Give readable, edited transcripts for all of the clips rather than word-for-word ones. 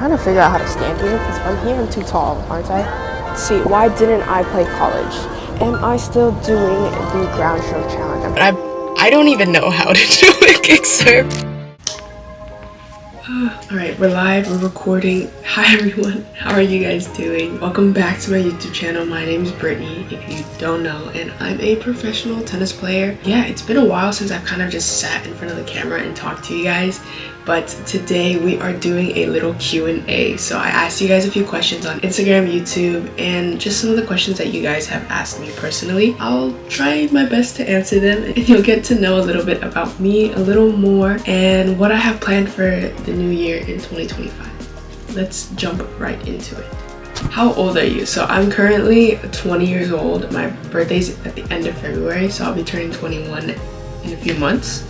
Trying to figure out how to stand here because if I'm here, I'm too tall, aren't I? Let's see, why didn't I play college? Am I still doing the ground stroke challenge? I don't even know how to do a kick serve. Alright, we're live, we're recording. Hi everyone, how are you guys doing? Welcome back to my YouTube channel. My name is Brittany, if you don't know, and I'm a professional tennis player. Yeah, it's been a while since I've kind of just sat in front of the camera and talked to you guys, but today we are doing a little Q&A. So I asked you guys a few questions on Instagram, YouTube, and just some of the questions that you guys have asked me personally. I'll try my best to answer them, and you'll get to know a little bit about me a little more and what I have planned for the new year in 2025. Let's jump right into it. How old are you? So I'm currently 20 years old. My birthday's at the end of February, so I'll be turning 21 in a few months.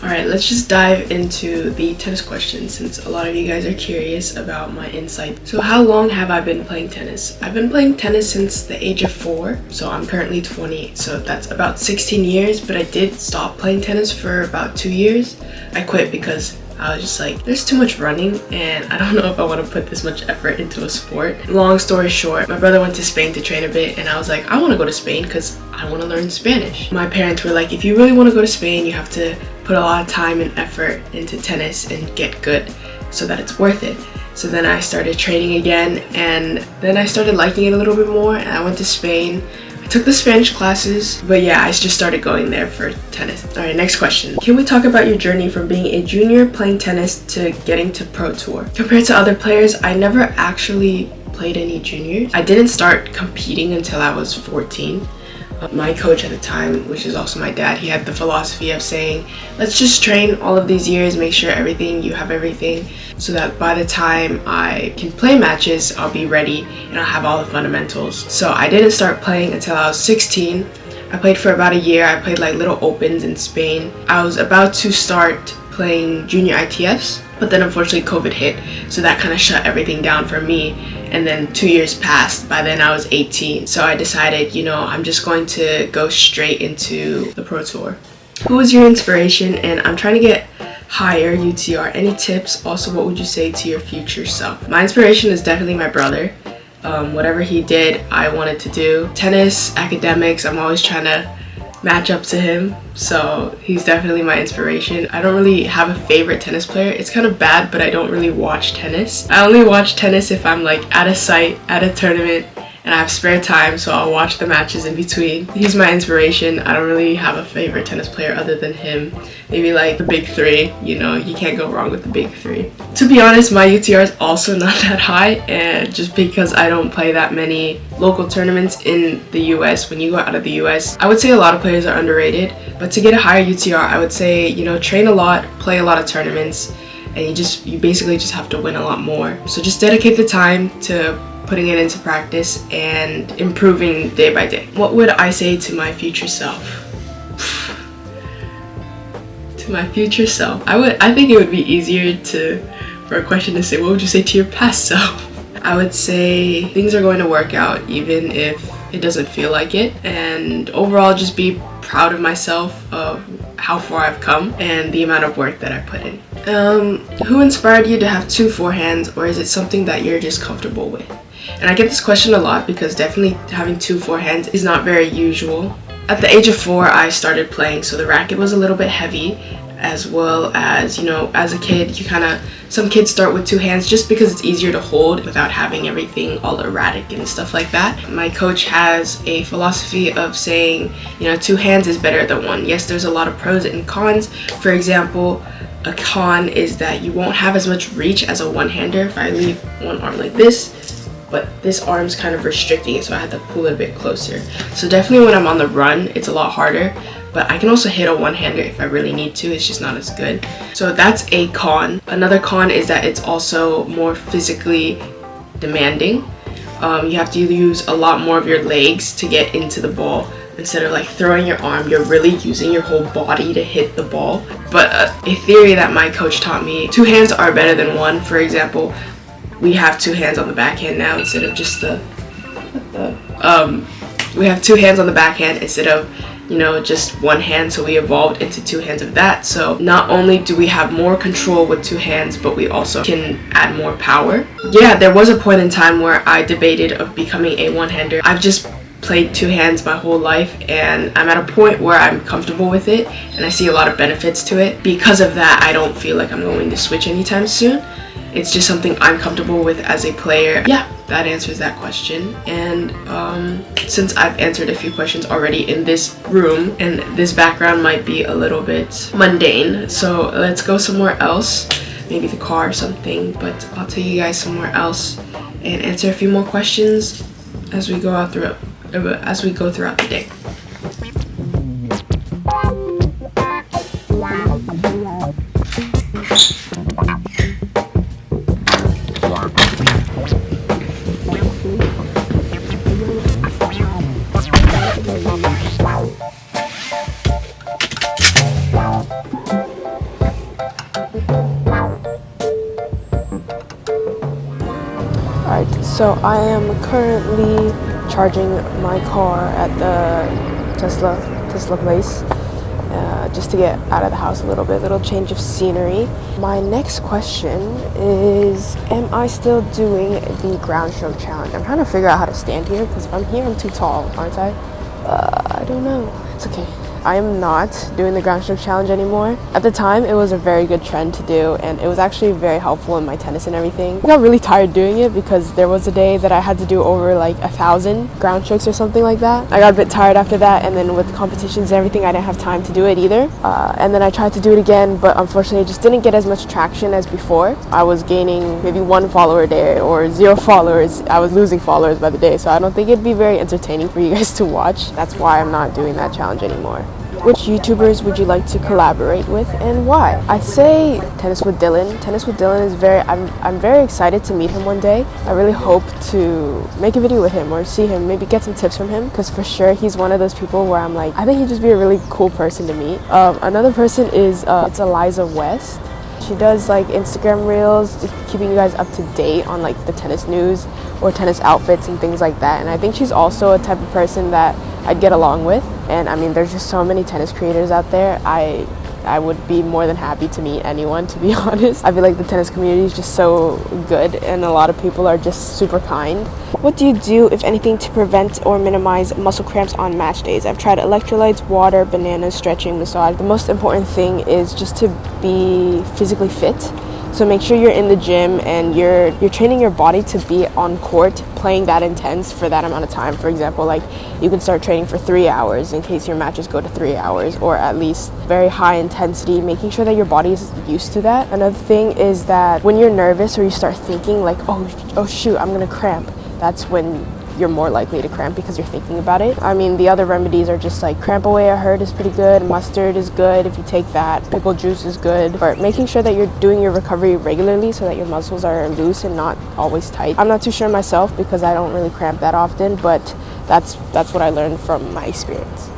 Alright, let's just dive into the tennis questions since a lot of you guys are curious about my insight. So how long have I been playing tennis? I've been playing tennis since the age of 4, so I'm currently 20, so that's about 16 years, but I did stop playing tennis for about 2 years. I quit because I was just like, there's too much running and I don't know if I want to put this much effort into a sport. Long story short, my brother went to Spain to train a bit and I was like, I want to go to Spain because I want to learn Spanish. My parents were like, if you really want to go to Spain, you have to put a lot of time and effort into tennis and get good so that it's worth it. So then I started training again and then I started liking it a little bit more and I went to Spain. I took the Spanish classes, but yeah, I just started going there for tennis. Alright, next question. Can we talk about your journey from being a junior playing tennis to getting to Pro Tour? Compared to other players, I never actually played any juniors. I didn't start competing until I was 14. My coach at the time, which is also my dad, he had the philosophy of saying, let's just train all of these years, make sure you have everything, so that by the time I can play matches, I'll be ready and I'll have all the fundamentals. So I didn't start playing until I was 16. I played for about a year. I played like little opens in Spain. I was about to start playing junior ITFs, but then unfortunately COVID hit, so that kind of shut everything down for me. And then 2 years passed. By then I was 18, so I decided, I'm just going to go straight into the Pro Tour. Who was your inspiration? And I'm trying to get higher UTR. Any tips? Also, what would you say to your future self? My inspiration is definitely my brother. Whatever he did, I wanted to do. Tennis, academics, I'm always trying to match up to him, so he's definitely my inspiration. I don't really have a favorite tennis player. It's kind of bad, but I don't really watch tennis. I only watch tennis if I'm like at a site, at a tournament, and I have spare time, so I'll watch the matches in between. He's my inspiration. I don't really have a favorite tennis player other than him. Maybe like the big three, you can't go wrong with the big three. To be honest, my UTR is also not that high, and just because I don't play that many local tournaments in the US. When you go out of the US, I would say a lot of players are underrated, but to get a higher UTR, I would say, train a lot, play a lot of tournaments, and you basically just have to win a lot more. So just dedicate the time to putting it into practice and improving day by day. What would I say to my future self? To my future self, I think it would be easier for a question to say, what would you say to your past self? I would say things are going to work out even if it doesn't feel like it, and overall just be proud of myself of how far I've come and the amount of work that I put in. Who inspired you to have 2 forehands, or is it something that you're just comfortable with? And I get this question a lot because definitely having 2 forehands is not very usual. At the age of 4, I started playing, so the racket was a little bit heavy, as well as, as a kid, some kids start with 2 hands just because it's easier to hold without having everything all erratic and stuff like that. My coach has a philosophy of saying, 2 hands is better than 1. Yes, there's a lot of pros and cons. For example, a con is that you won't have as much reach as a one-hander. If I leave one arm like this, but this arm's kind of restricting it, so I had to pull it a bit closer. So definitely when I'm on the run, it's a lot harder, but I can also hit a one-hander if I really need to. It's just not as good. So that's a con. Another con is that it's also more physically demanding. You have to use a lot more of your legs to get into the ball. Instead of like throwing your arm, you're really using your whole body to hit the ball. But a theory that my coach taught me, 2 hands are better than 1. For example, we have 2 hands on the backhand now instead of just we have 2 hands on the backhand instead of you know, just one hand, so we evolved into two hands of that. So not only do we have more control with two hands, but we also can add more power. Yeah, there was a point in time where I debated of becoming a one-hander. I've just played two hands my whole life, and I'm at a point where I'm comfortable with it and I see a lot of benefits to it. Because of that, I don't feel like I'm going to switch anytime soon. It's just something I'm comfortable with as a player. Yeah, that answers that question. And since I've answered a few questions already in this room, and this background might be a little bit mundane, so let's go somewhere else, maybe the car or something, but I'll take you guys somewhere else and answer a few more questions as we go throughout the day. Alright, so I am currently charging my car at the Tesla place, just to get out of the house a little change of scenery. My next question is, am I still doing the ground stroke challenge? I'm trying to figure out how to stand here, because if I'm here I'm too tall, aren't I? I don't know. It's okay. I am not doing the ground stroke challenge anymore. At the time, it was a very good trend to do, and it was actually very helpful in my tennis and everything. I got really tired doing it because there was a day that I had to do over like 1,000 ground strokes or something like that. I got a bit tired after that, and then with competitions and everything, I didn't have time to do it either. And then I tried to do it again, but unfortunately it just didn't get as much traction as before. I was gaining maybe 1 follower a day or 0 followers. I was losing followers by the day, so I don't think it'd be very entertaining for you guys to watch. That's why I'm not doing that challenge anymore. Which YouTubers would you like to collaborate with, and why? I'd say Tennis with Dylan. Tennis with Dylan is I'm very excited to meet him one day. I really hope to make a video with him or see him, maybe get some tips from him, because for sure he's one of those people where I'm like, I think he'd just be a really cool person to meet. Another person is it's Eliza West. She does like Instagram reels, keeping you guys up to date on like the tennis news or tennis outfits and things like that. And I think she's also a type of person that I'd get along with. And I mean, there's just so many tennis creators out there. I would be more than happy to meet anyone, to be honest. I feel like the tennis community is just so good, and a lot of people are just super kind. What do you do, if anything, to prevent or minimize muscle cramps on match days? I've tried electrolytes, water, bananas, stretching, massage. The most important thing is just to be physically fit. So make sure you're in the gym and you're training your body to be on court, playing that intense for that amount of time. For example, like you can start training for 3 hours in case your matches go to 3 hours, or at least very high intensity, making sure that your body is used to that. Another thing is that when you're nervous or you start thinking like, oh shoot, I'm gonna cramp, that's when you're more likely to cramp because you're thinking about it. I mean, the other remedies are just like cramp away a hurt is pretty good, mustard is good if you take that, pickle juice is good, but making sure that you're doing your recovery regularly so that your muscles are loose and not always tight. I'm not too sure myself because I don't really cramp that often, but that's what I learned from my experience.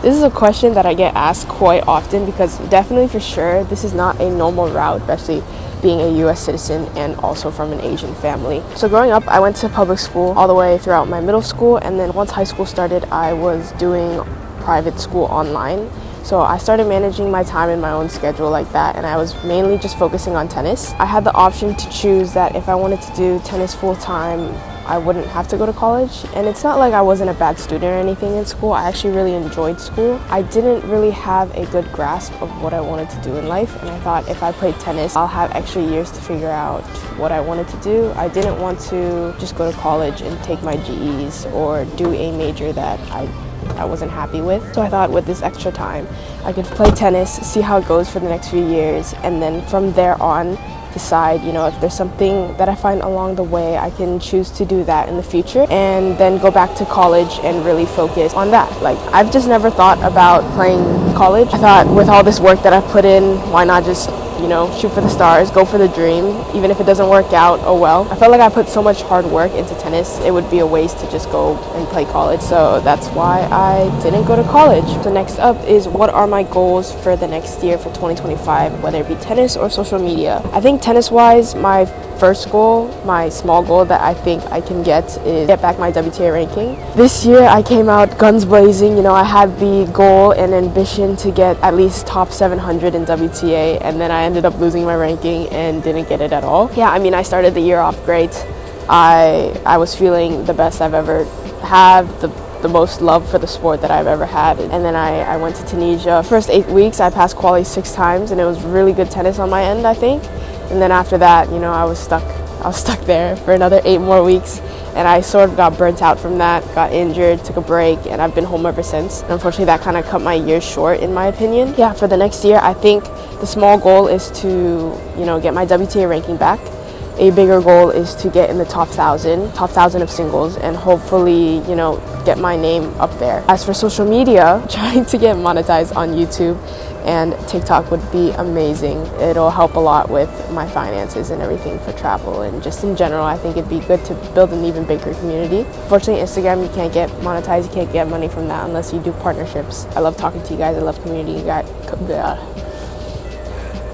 This is a question that I get asked quite often because definitely for sure this is not a normal route, especially being a US citizen and also from an Asian family. So growing up, I went to public school all the way throughout my middle school, and then once high school started, I was doing private school online. So I started managing my time in my own schedule like that, and I was mainly just focusing on tennis. I had the option to choose that if I wanted to do tennis full-time, I wouldn't have to go to college. And it's not like I wasn't a bad student or anything in school. I actually really enjoyed school. I didn't really have a good grasp of what I wanted to do in life, and I thought if I played tennis, I'll have extra years to figure out what I wanted to do. I didn't want to just go to college and take my GEs or do a major that I wasn't happy with. So I thought with this extra time, I could play tennis, see how it goes for the next few years, and then from there on, decide, if there's something that I find along the way, I can choose to do that in the future and then go back to college and really focus on that. Like, I've just never thought about playing college. I thought with all this work that I've put in, why not just you know, shoot for the stars, go for the dream. Even if it doesn't work out, oh well. I felt like I put so much hard work into tennis, it would be a waste to just go and play college. So that's why I didn't go to college. So next up is, what are my goals for the next year for 2025, whether it be tennis or social media? I think tennis-wise, my first goal, my small goal that I think I can get is get back my WTA ranking. This year I came out guns blazing. You know, I had the goal and ambition to get at least top 700 in WTA, and then I ended up losing my ranking and didn't get it at all. Yeah, I mean, I started the year off great. I was feeling the best I've ever had, the most love for the sport that I've ever had. And then I went to Tunisia. First 8 weeks I passed quali 6 times, and it was really good tennis on my end, I think. And then after that, you know, I was stuck there for another 8 more weeks, and I sort of got burnt out from that, got injured, took a break, and I've been home ever since. And unfortunately, that kind of cut my year short, in my opinion. Yeah, for the next year, I think the small goal is to, you know, get my WTA ranking back. A bigger goal is to get in the top 1,000 of singles, and hopefully, you know, get my name up there. As for social media, trying to get monetized on YouTube and TikTok would be amazing. It'll help a lot with my finances and everything for travel, and just in general, I think it'd be good to build an even bigger community. Fortunately, Instagram, you can't get monetized, you can't get money from that unless you do partnerships. I love talking to you guys, I love community, I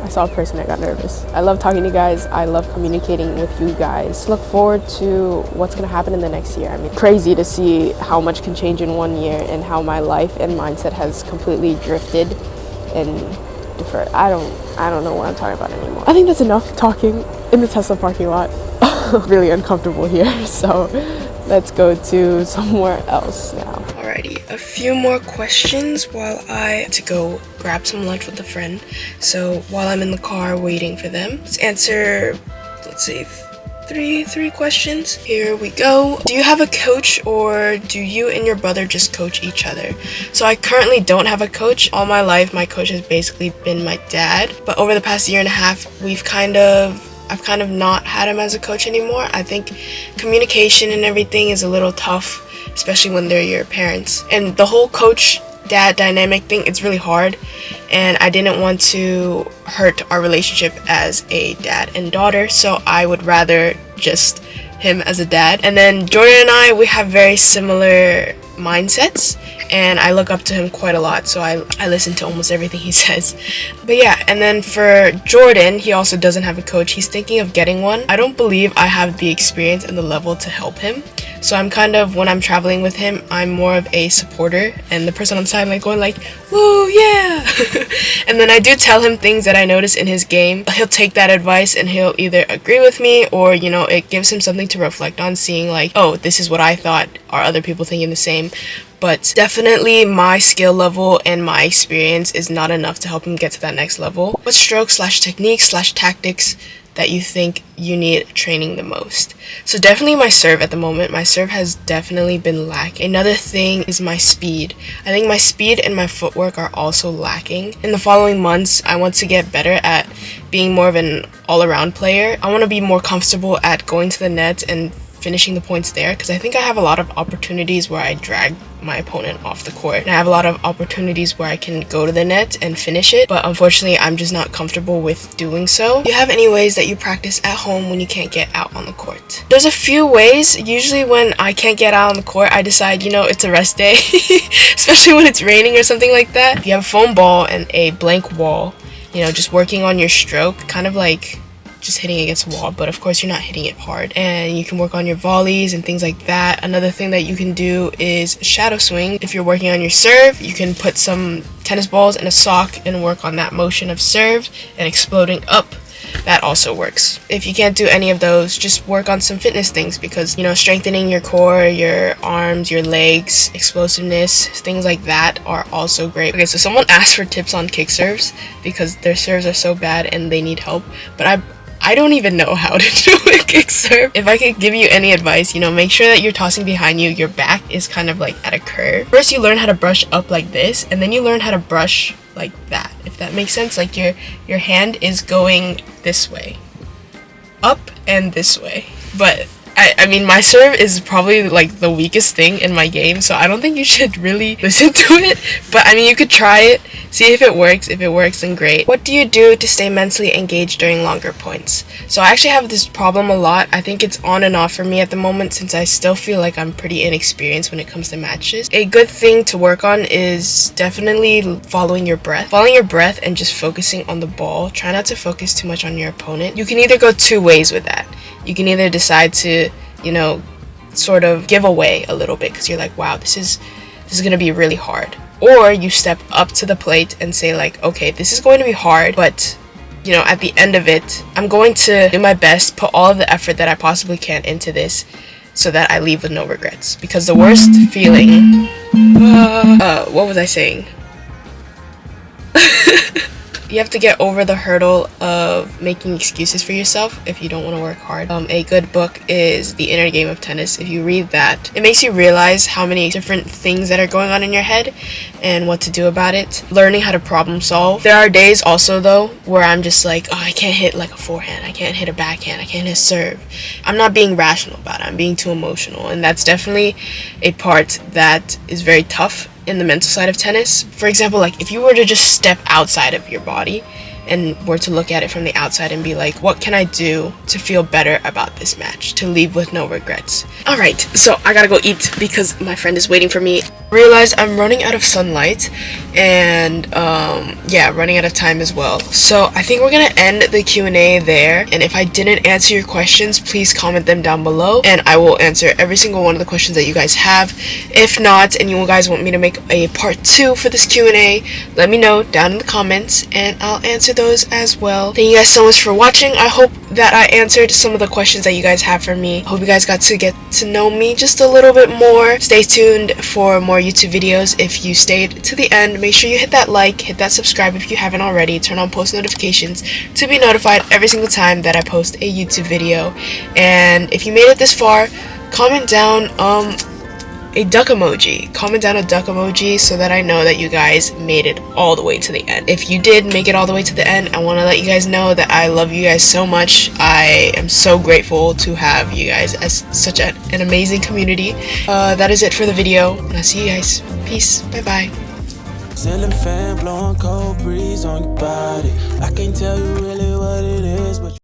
saw a person that got nervous. I love talking to you guys. I love communicating with you guys. Look forward to what's going to happen in the next year. I mean, crazy to see how much can change in 1 year and how my life and mindset has completely drifted and deferred. I don't know what I'm talking about anymore. I think that's enough talking in the Tesla parking lot. Really uncomfortable here, so let's go to somewhere else now. Alrighty, a few more questions while I to go grab some lunch with a friend. So while I'm in the car waiting for them, let's answer, let's see, three questions. Here we go. Do you have a coach, or do you and your brother just coach each other? So I currently don't have a coach. All my life, my coach has basically been my dad. But over the past year and a half, I've kind of not had him as a coach anymore. I think communication and everything is a little tough, especially when they're your parents. And the whole coach-dad dynamic thing, it's really hard. And I didn't want to hurt our relationship as a dad and daughter, so I would rather just him as a dad. And then Jordan and I, we have very similar mindsets, and I look up to him quite a lot, so I listen to almost everything he says. But yeah, and then for Jordan, he also doesn't have a coach. He's thinking of getting one. I don't believe I have the experience and the level to help him, so I'm kind of, when I'm traveling with him, I'm more of a supporter and the person on the side, like going like, woo, yeah. And then I do tell him things that I notice in his game. He'll take that advice and he'll either agree with me, or, you know, it gives him something to reflect on, seeing like, oh, this is what I thought, are other people thinking the same? But definitely my skill level and my experience is not enough to help him get to that next level. What stroke / technique / tactics that you think you need training the most? So definitely my serve at the moment. My serve has definitely been lacking. Another thing is my speed. I think my speed and my footwork are also lacking. In the following months, I want to get better at being more of an all-around player. I want to be more comfortable at going to the net and finishing the points there, because I think I have a lot of opportunities where I drag my opponent off the court, and I have a lot of opportunities where I can go to the net and finish it, but unfortunately I'm just not comfortable with doing so. Do you have any ways that you practice at home when you can't get out on the court? There's a few ways. Usually when I can't get out on the court, I decide, you know, it's a rest day, especially when it's raining or something like that. If you have a foam ball and a blank wall, you know, just working on your stroke, kind of like just hitting against a wall, but of course you're not hitting it hard, and you can work on your volleys and things like that. Another thing that you can do is shadow swing. If you're working on your serve, you can put some tennis balls in a sock and work on that motion of serve and exploding up. That also works. If you can't do any of those, just work on some fitness things, because, you know, strengthening your core, your arms, your legs, explosiveness, things like that are also great. Okay, so someone asked for tips on kick serves because their serves are so bad and they need help, but I don't even know how to do a kick serve. If I could give you any advice, you know, make sure that you're tossing behind you, your back is kind of like at a curve. First you learn how to brush up like this, and then you learn how to brush like that, if that makes sense. Like your hand is going this way, up and this way, but I mean, my serve is probably like the weakest thing in my game, so I don't think you should really listen to it. But I mean, you could try it, see if it works. If it works, then great. What do you do to stay mentally engaged during longer points? So I actually have this problem a lot. I think it's on and off for me at the moment, since I still feel like I'm pretty inexperienced when it comes to matches. A good thing to work on is definitely following your breath. Following your breath and just focusing on the ball. Try not to focus too much on your opponent. You can either go two ways with that. You can either decide to, you know, sort of give away a little bit because you're like, wow, this is gonna be really hard. Or you step up to the plate and say like, okay, this is going to be hard, but you know, at the end of it, I'm going to do my best, put all of the effort that I possibly can into this so that I leave with no regrets. Because the worst feeling, what was I saying? You have to get over the hurdle of making excuses for yourself if you don't want to work hard. A good book is The Inner Game of Tennis. If you read that, it makes you realize how many different things that are going on in your head and what to do about it. Learning how to problem solve. There are days also though where I'm just like, oh, I can't hit like a forehand, I can't hit a backhand, I can't hit a serve. I'm not being rational about it, I'm being too emotional, and that's definitely a part that is very tough in the mental side of tennis. For example, like if you were to just step outside of your body and were to look at it from the outside and be like, what can I do to feel better about this match, to leave with no regrets? Alright, so I gotta go eat because my friend is waiting for me. Realized I'm running out of sunlight and yeah, running out of time as well. So I think we're gonna end the Q&A there, and if I didn't answer your questions, please comment them down below and I will answer every single one of the questions that you guys have. If not, and you guys want me to make a part 2 for this Q&A, let me know down in the comments and I'll answer those as well. Thank you guys so much for watching. I hope that I answered some of the questions that you guys have for me. Hope you guys got to get to know me just a little bit more. Stay tuned for more YouTube videos. If you stayed to the end, make sure you hit that like, hit that subscribe if you haven't already, turn on post notifications to be notified every single time that I post a YouTube video. And if you made it this far, comment down a duck emoji. Comment down a duck emoji so that I know that you guys made it all the way to the end. If you did make it all the way to the end, I want to let you guys know that I love you guys so much. I am so grateful to have you guys as such an amazing community. That is it for the video, and I'll see you guys. Peace. Bye bye. Ceiling fan blowing cold breeze on your body. I can't tell you really what it